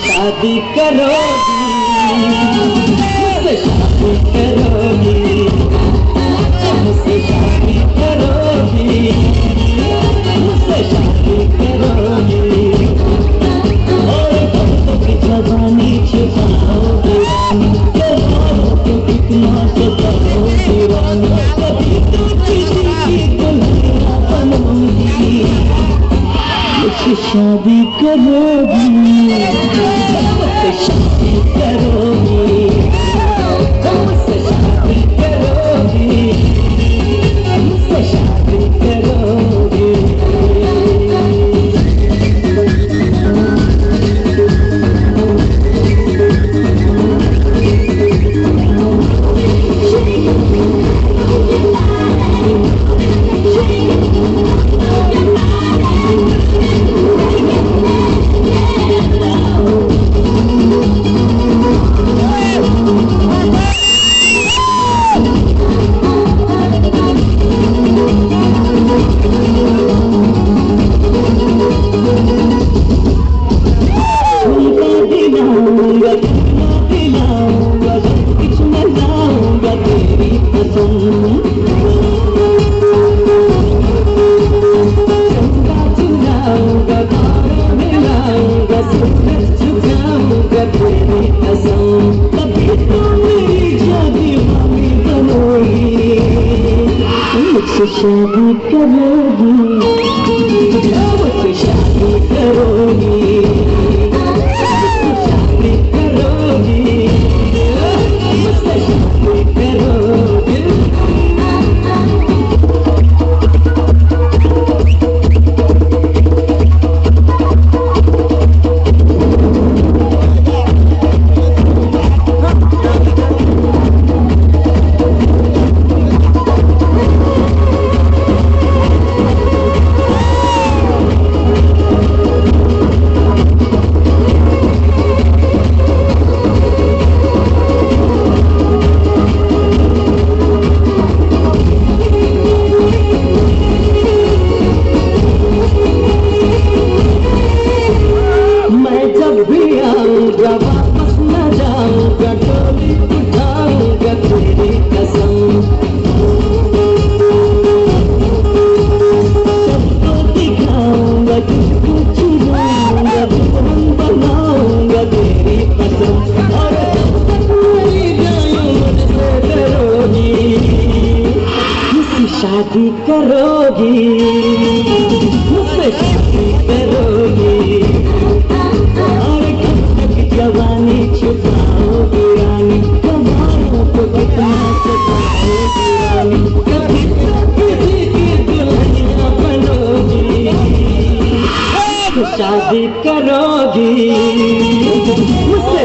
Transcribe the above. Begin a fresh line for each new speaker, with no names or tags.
शादी करोगी, मुझसे शादी करोगी, मुझसे शादी करोगी, मुझसे शादी करोगी। और कब तक जवानी छुपाओगे, जवानों को कितना सताओगे रानी, कभी तो किसी की दुल्हनिया बनूंगी, मुझसे शादी करोगी, मुझसे शादी करोगी, मुझसे शादी करोगी, मुझसे शादी करोगी। मुझसे शादी करोगी, मुझसे शादी करोगी, मुझसे शादी करोगी, मुझसे शादी करोगी। वापस न जाऊंगा, डोली उठाऊंगा तेरी कसम, सबको दिखाऊंगा, तुझको छुड़ाऊंगा, दुल्हन बनाऊंगा तेरी कसम। और जब तक मरी जाऊं मुझसे डरोगी, मुझसे शादी करोगी, मुझसे शादी करोगी। जवानी छुपाओगे रानी, जवानों को कितना सताओगे रानी, कभी किसी की दुल्हनिया बनोगी, शादी करोगी, मुझसे